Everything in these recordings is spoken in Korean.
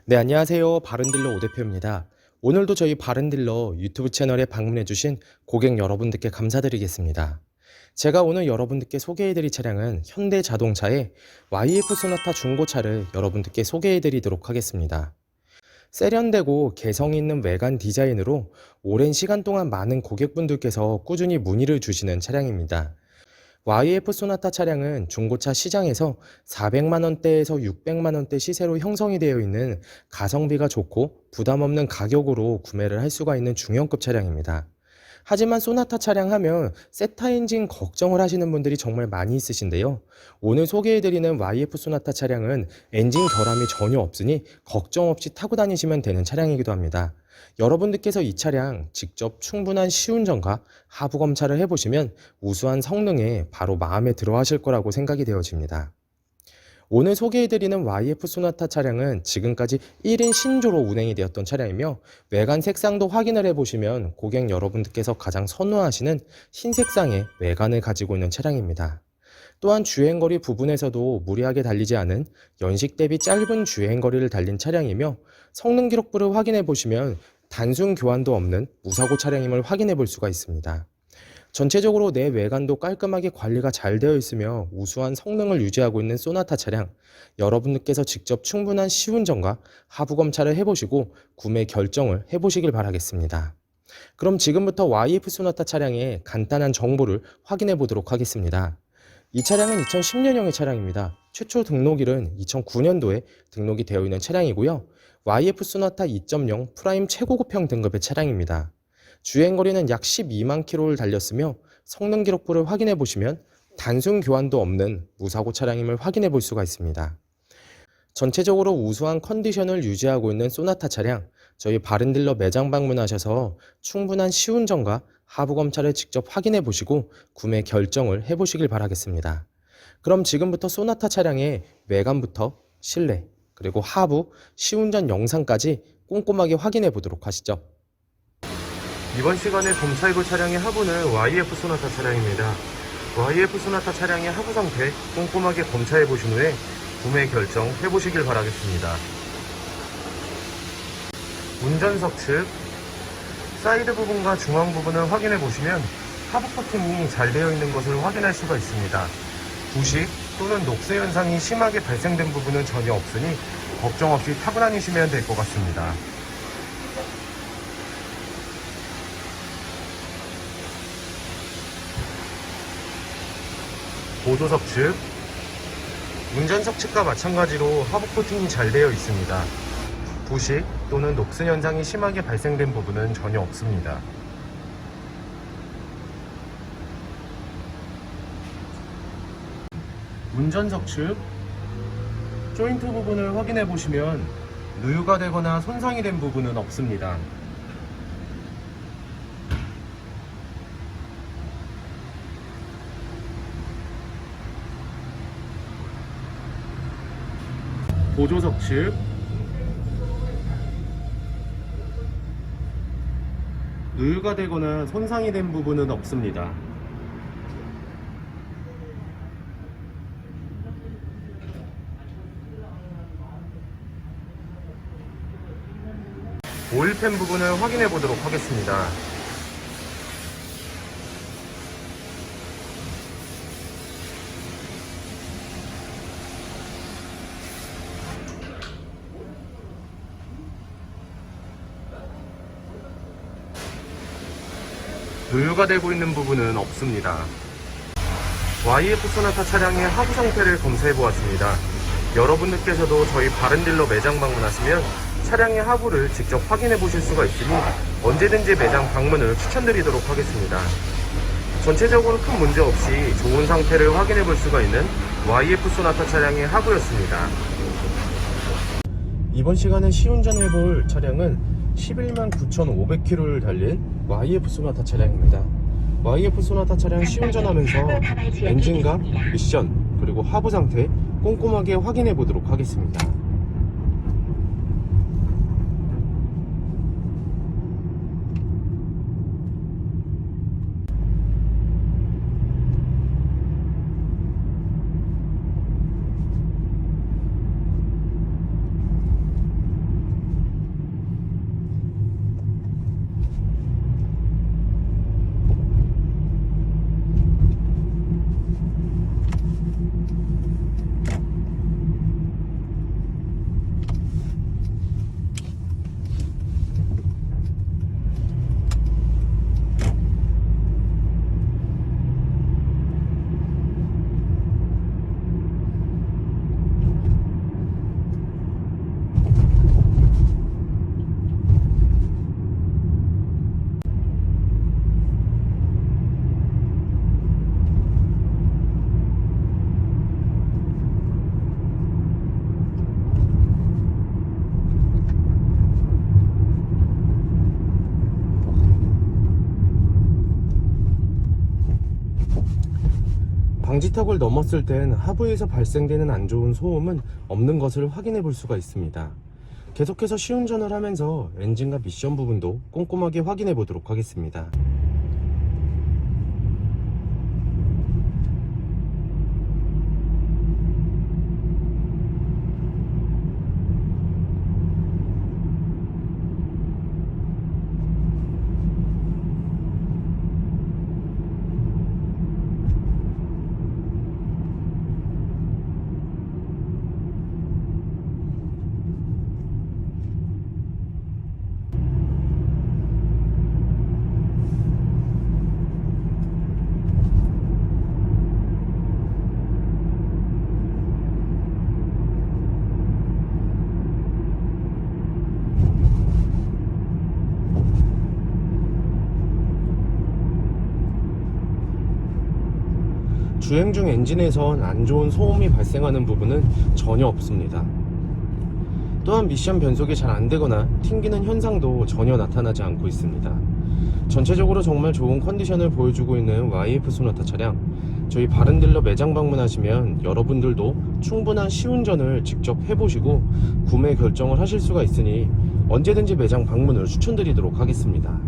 네, 안녕하세요. 바른딜러 오 대표입니다. 오늘도 저희 바른딜러 유튜브 채널에 방문해주신 고객 여러분들께 감사드리겠습니다. 제가 오늘 여러분들께 소개해드릴 차량은 현대자동차의 YF 소나타 중고차를 여러분들께 소개해드리도록 하겠습니다. 세련되고 개성 있는 외관 디자인으로 오랜 시간 동안 많은 고객분들께서 꾸준히 문의를 주시는 차량입니다. YF 소나타 차량은 중고차 시장에서 400만 원대에서 600만 원대 시세로 형성이 되어 있는 가성비가 좋고 부담 없는 가격으로 구매를 할 수가 있는 중형급 차량입니다. 하지만 소나타 차량 하면 세타 엔진 걱정을 하시는 분들이 정말 많이 있으신데요. 오늘 소개해드리는 YF 소나타 차량은 엔진 결함이 전혀 없으니 걱정 없이 타고 다니시면 되는 차량이기도 합니다. 여러분들께서 이 차량 직접 충분한 시운전과 하부 검차를 해보시면 우수한 성능에 바로 마음에 들어 하실 거라고 생각이 되어집니다. 오늘 소개해드리는 YF 소나타 차량은 지금까지 1인 신조로 운행이 되었던 차량이며 외관 색상도 확인을 해보시면 고객 여러분들께서 가장 선호하시는 흰색상의 외관을 가지고 있는 차량입니다. 또한 주행거리 부분에서도 무리하게 달리지 않은 연식 대비 짧은 주행거리를 달린 차량이며 성능 기록부를 확인해 보시면 단순 교환도 없는 무사고 차량임을 확인해 볼 수가 있습니다. 전체적으로 내 외관도 깔끔하게 관리가 잘 되어 있으며 우수한 성능을 유지하고 있는 소나타 차량, 여러분들께서 직접 충분한 시운전과 하부 검차를 해보시고 구매 결정을 해보시길 바라겠습니다. 그럼 지금부터 YF 소나타 차량의 간단한 정보를 확인해 보도록 하겠습니다. 이 차량은 2010년형의 차량입니다. 최초 등록일은 2009년도에 등록이 되어 있는 차량이고요. YF 소나타 2.0 프라임 최고급형 등급의 차량입니다. 주행거리는 약 12만 킬로를 달렸으며 성능 기록부를 확인해 보시면 단순 교환도 없는 무사고 차량임을 확인해 볼 수가 있습니다. 전체적으로 우수한 컨디션을 유지하고 있는 소나타 차량, 저희 바른딜러 매장 방문하셔서 충분한 시운전과 하부 검차를 직접 확인해 보시고 구매 결정을 해 보시길 바라겠습니다. 그럼 지금부터 소나타 차량의 외관부터 실내, 그리고 하부, 시운전 영상까지 꼼꼼하게 확인해 보도록 하시죠. 이번 시간에 검사해볼 차량의 하부는 YF 소나타 차량입니다. YF 소나타 차량의 하부 상태 꼼꼼하게 검사해 보신 후에 구매 결정 해보시길 바라겠습니다. 운전석 측 사이드 부분과 중앙 부분을 확인해 보시면 하부 코팅이 잘 되어 있는 것을 확인할 수가 있습니다. 부식 또는 녹스 현상이 심하게 발생된 부분은 전혀 없으니 걱정 없이 타고 다니시면 될 것 같습니다. 보조석 측 운전석 측과 마찬가지로 하부 코팅이 잘 되어 있습니다. 부식 또는 녹슨 현상이 심하게 발생된 부분은 전혀 없습니다. 운전석 측 조인트 부분을 확인해 보시면 누유가 되거나 손상이 된 부분은 없습니다. 보조석 측 누유가 되거나 손상이 된 부분은 없습니다. 오일팬 부분을 확인해 보도록 하겠습니다. 누유가 되고 있는 부분은 없습니다. YF 소나타 차량의 하부 상태를 검사해 보았습니다. 여러분들께서도 저희 바른딜러 매장 방문하시면 차량의 하부를 직접 확인해 보실 수가 있으니 언제든지 매장 방문을 추천드리도록 하겠습니다. 전체적으로 큰 문제 없이 좋은 상태를 확인해 볼 수가 있는 YF 소나타 차량의 하부였습니다. 이번 시간에 시운전해 볼 차량은 11만 9,500km를 달린 YF 소나타 차량입니다. YF 소나타 차량 시운전하면서 엔진과 미션 그리고 하부 상태 꼼꼼하게 확인해 보도록 하겠습니다. 방지턱을 넘었을 땐 하부에서 발생되는 안 좋은 소음은 없는 것을 확인해 볼 수가 있습니다. 계속해서 시운전을 하면서 엔진과 미션 부분도 꼼꼼하게 확인해 보도록 하겠습니다. 주행 중 엔진에선 안 좋은 소음이 발생하는 부분은 전혀 없습니다. 또한 미션 변속이 잘 안되거나 튕기는 현상도 전혀 나타나지 않고 있습니다. 전체적으로 정말 좋은 컨디션을 보여주고 있는 YF 소나타 차량, 저희 바른딜러 매장 방문하시면 여러분들도 충분한 시운전을 직접 해보시고 구매 결정을 하실 수가 있으니 언제든지 매장 방문을 추천드리도록 하겠습니다.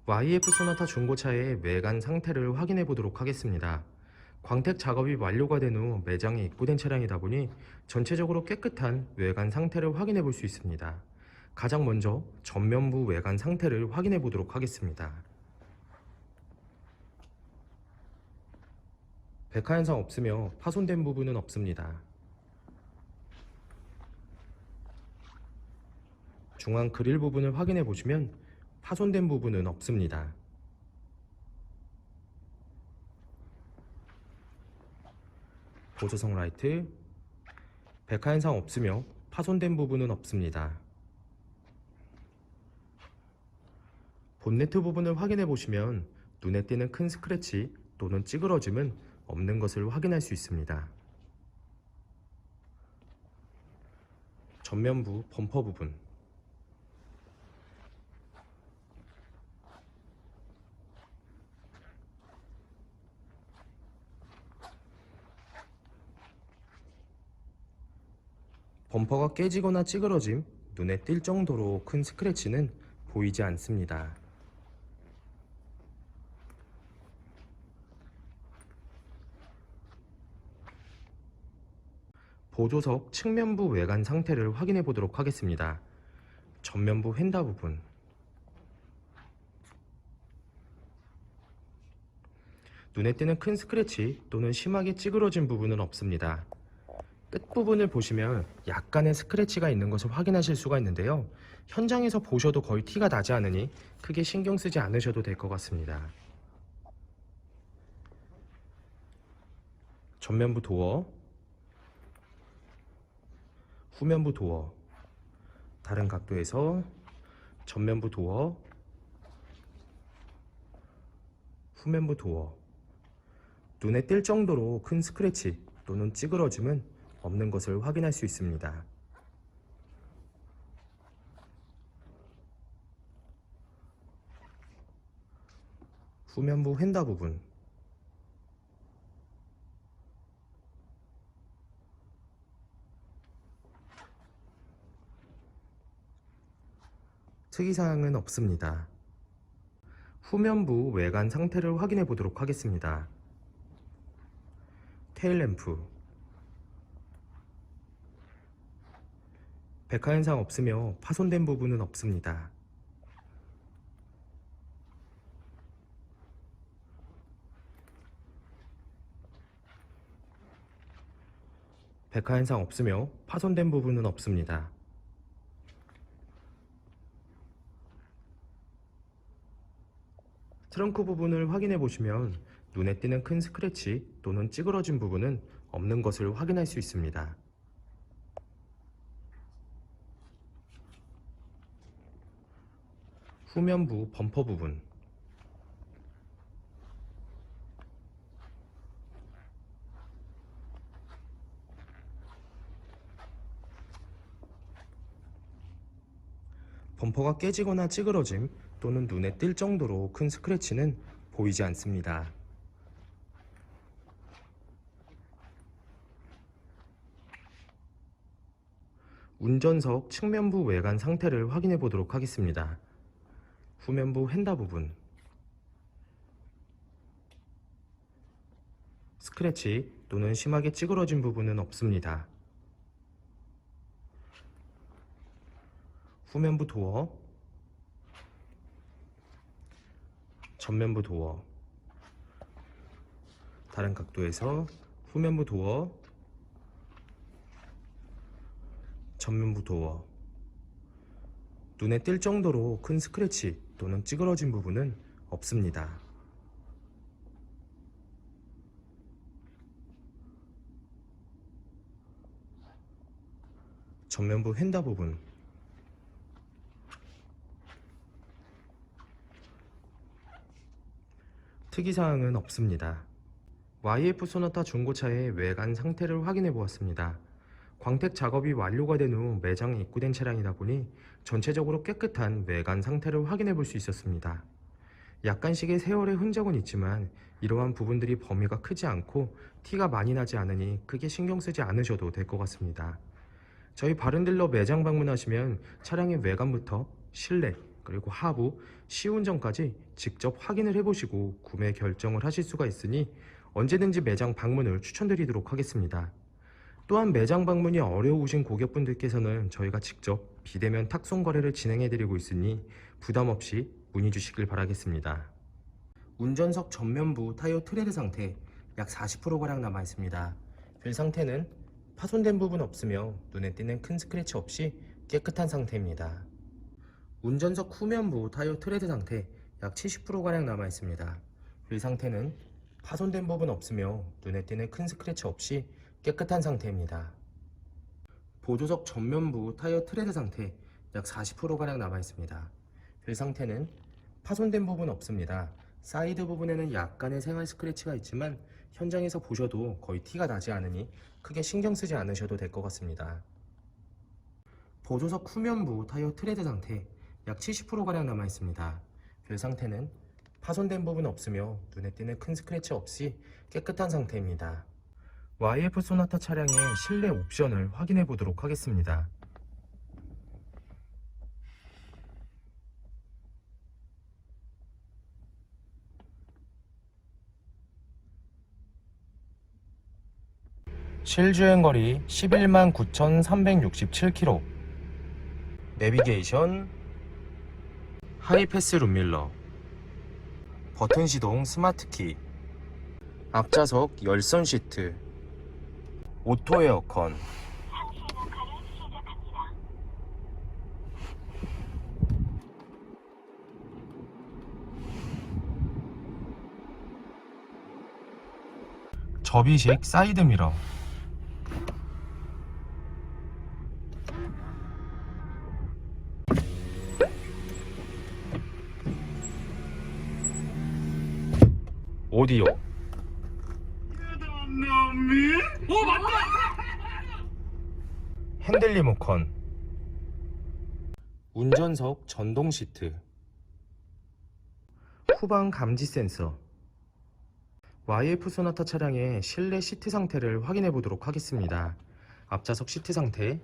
YF 소나타 중고차의 외관 상태를 확인해 보도록 하겠습니다. 광택 작업이 완료가 된 후 매장에 입고된 차량이다 보니 전체적으로 깨끗한 외관 상태를 확인해 볼 수 있습니다. 가장 먼저 전면부 외관 상태를 확인해 보도록 하겠습니다. 백화 현상 없으며 파손된 부분은 없습니다. 중앙 그릴 부분을 확인해 보시면 파손된 부분은 없습니다. 보조석 라이트, 백화 현상 없으며 파손된 부분은 없습니다. 본네트 부분을 확인해 보시면 눈에 띄는 큰 스크래치 또는 찌그러짐은 없는 것을 확인할 수 있습니다. 전면부 범퍼 부분, 범퍼가 깨지거나 찌그러짐, 눈에 띌 정도로 큰 스크래치는 보이지 않습니다. 보조석 측면부 외관 상태를 확인해 보도록 하겠습니다. 전면부 휀다 부분, 눈에 띄는 큰 스크래치 또는 심하게 찌그러진 부분은 없습니다. 끝부분을 보시면 약간의 스크래치가 있는 것을 확인하실 수가 있는데요. 현장에서 보셔도 거의 티가 나지 않으니 크게 신경 쓰지 않으셔도 될 것 같습니다. 전면부 도어, 후면부 도어, 다른 각도에서 전면부 도어, 후면부 도어, 눈에 띌 정도로 큰 스크래치 또는 찌그러짐은 없는 것을 확인할 수 있습니다. 후면부 휀다 부분, 특이사항은 없습니다. 후면부 외관 상태를 확인해 보도록 하겠습니다. 테일램프, 백화 현상 없으며 파손된 부분은 없습니다. 백화 현상 없으며 파손된 부분은 없습니다. 트렁크 부분을 확인해 보시면 눈에 띄는 큰 스크래치 또는 찌그러진 부분은 없는 것을 확인할 수 있습니다. 후면부 범퍼 부분, 범퍼가 깨지거나 찌그러짐 또는 눈에 띌 정도로 큰 스크래치는 보이지 않습니다. 운전석 측면부 외관 상태를 확인해 보도록 하겠습니다. 후면부 휀다 부분, 스크래치 또는 심하게 찌그러진 부분은 없습니다. 후면부 도어, 전면부 도어, 다른 각도에서 후면부 도어, 전면부 도어, 눈에 띌 정도로 큰 스크래치 또는 찌그러진 부분은 없습니다. 전면부 휀다 부분, 특이사항은 없습니다. YF 소나타 중고차의 외관 상태를 확인해 보았습니다. 광택 작업이 완료가 된 후 매장에 입고된 차량이다 보니 전체적으로 깨끗한 외관 상태를 확인해 볼 수 있었습니다. 약간씩의 세월의 흔적은 있지만 이러한 부분들이 범위가 크지 않고 티가 많이 나지 않으니 크게 신경 쓰지 않으셔도 될 것 같습니다. 저희 바른딜러 매장 방문하시면 차량의 외관부터 실내 그리고 하부, 시운전까지 직접 확인을 해보시고 구매 결정을 하실 수가 있으니 언제든지 매장 방문을 추천드리도록 하겠습니다. 또한 매장 방문이 어려우신 고객분들께서는 저희가 직접 비대면 탁송 거래를 진행해드리고 있으니 부담 없이 문의 주시길 바라겠습니다. 운전석 전면부 타이어 트레드 상태 약 40%가량 남아 있습니다. 휠 상태는 파손된 부분 없으며 눈에 띄는 큰 스크래치 없이 깨끗한 상태입니다. 운전석 후면부 타이어 트레드 상태 약 70%가량 남아 있습니다. 휠 상태는 파손된 부분 없으며 눈에 띄는 큰 스크래치 없이 깨끗한 상태입니다. 보조석 전면부 타이어 트레드 상태 약 40%가량 남아 있습니다. 휠 상태는 파손된 부분 없습니다. 사이드 부분에는 약간의 생활 스크래치가 있지만 현장에서 보셔도 거의 티가 나지 않으니 크게 신경 쓰지 않으셔도 될 것 같습니다. 보조석 후면부 타이어 트레드 상태 약 70%가량 남아 있습니다. 휠 상태는 파손된 부분 없으며 눈에 띄는 큰 스크래치 없이 깨끗한 상태입니다. YF 소나타 차량의 실내 옵션을 확인해 보도록 하겠습니다. 실주행거리 11만 9,367km, 내비게이션, 하이패스 룸밀러, 버튼 시동 스마트키, 앞좌석 열선 시트, 오토 에어컨, 접이식 사이드 미러, 오디오, 핸들 리모컨, 운전석 전동 시트, 후방 감지 센서. YF 소나타 차량의 실내 시트 상태를 확인해 보도록 하겠습니다. 앞좌석 시트 상태,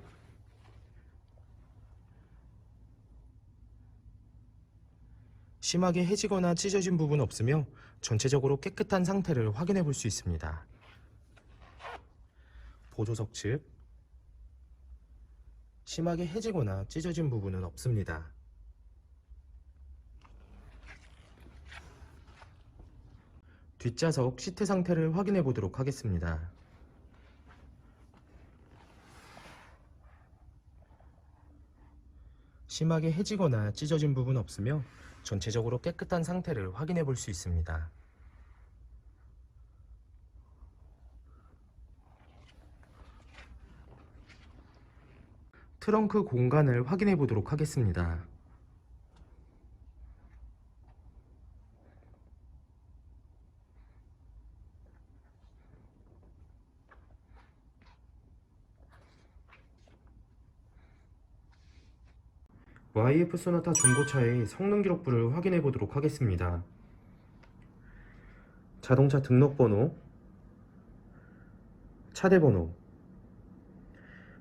심하게 해지거나 찢어진 부분 없으며 전체적으로 깨끗한 상태를 확인해 볼 수 있습니다. 보조석 측, 심하게 해지거나 찢어진 부분은 없습니다. 뒷좌석 시트 상태를 확인해 보도록 하겠습니다. 심하게 해지거나 찢어진 부분 없으며 전체적으로 깨끗한 상태를 확인해 볼 수 있습니다. 트렁크 공간을 확인해 보도록 하겠습니다. YF 소나타 중고차의 성능 기록부를 확인해 보도록 하겠습니다. 자동차 등록번호, 차대번호,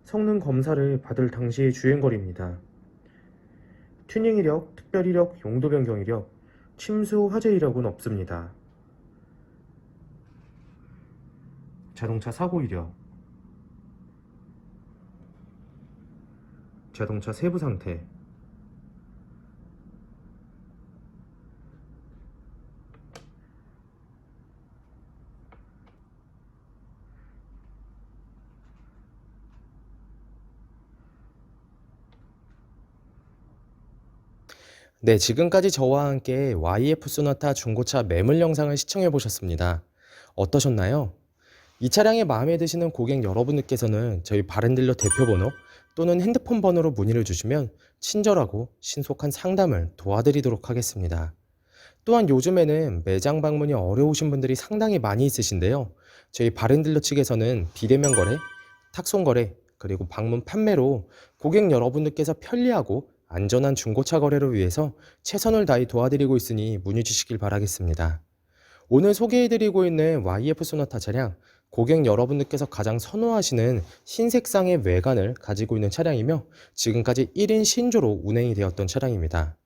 성능 검사를 받을 당시의 주행거리입니다. 튜닝 이력, 특별 이력, 용도 변경 이력, 침수 화재 이력은 없습니다. 자동차 사고 이력, 자동차 세부 상태, 네, 지금까지 저와 함께 YF 소나타 중고차 매물 영상을 시청해 보셨습니다. 어떠셨나요? 이 차량이 마음에 드시는 고객 여러분들께서는 저희 바른딜러 대표번호 또는 핸드폰 번호로 문의를 주시면 친절하고 신속한 상담을 도와드리도록 하겠습니다. 또한 요즘에는 매장 방문이 어려우신 분들이 상당히 많이 있으신데요. 저희 바른딜러 측에서는 비대면 거래, 탁송 거래, 그리고 방문 판매로 고객 여러분들께서 편리하고 안전한 중고차 거래를 위해서 최선을 다해 도와드리고 있으니 문의 주시길 바라겠습니다. 오늘 소개해드리고 있는 YF 소나타 차량, 고객 여러분들께서 가장 선호하시는 흰색상의 외관을 가지고 있는 차량이며 지금까지 1인 신조로 운행이 되었던 차량입니다.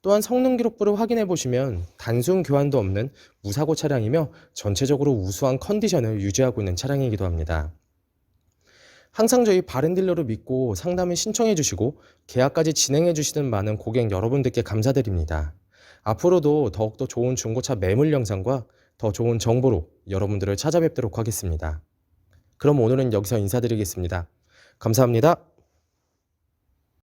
또한 성능 기록부를 확인해 보시면 단순 교환도 없는 무사고 차량이며 전체적으로 우수한 컨디션을 유지하고 있는 차량이기도 합니다. 항상 저희 바른딜러를 믿고 상담을 신청해 주시고 계약까지 진행해 주시는 많은 고객 여러분들께 감사드립니다. 앞으로도 더욱더 좋은 중고차 매물 영상과 더 좋은 정보로 여러분들을 찾아뵙도록 하겠습니다. 그럼 오늘은 여기서 인사드리겠습니다. 감사합니다.